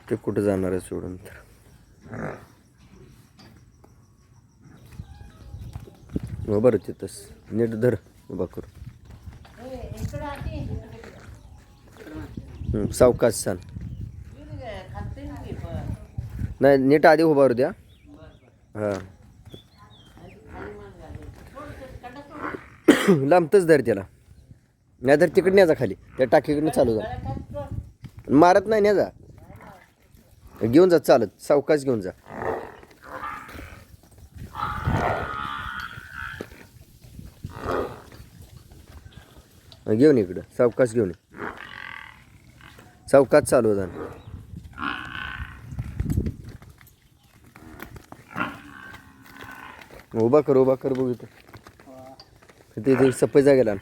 ते कुठं जाणार आहे सोडून तर. हो बरं तिथंच नीट धर उभा करू. सावकाश सांग. नाही नीट आधी उभा द्या. हां लांबतच धर त्याला. नाही तर तिकडे न्यायचा खाली त्या टाकीकडनं चालू जा. मारत नाही न्यायचा. घेऊन जा चालत सावकाश घेऊन जा. घेऊन इकडं सावकाश घेऊन सावकाश चालू जा. उभा कर बघू इथं. ते सफाई जागेला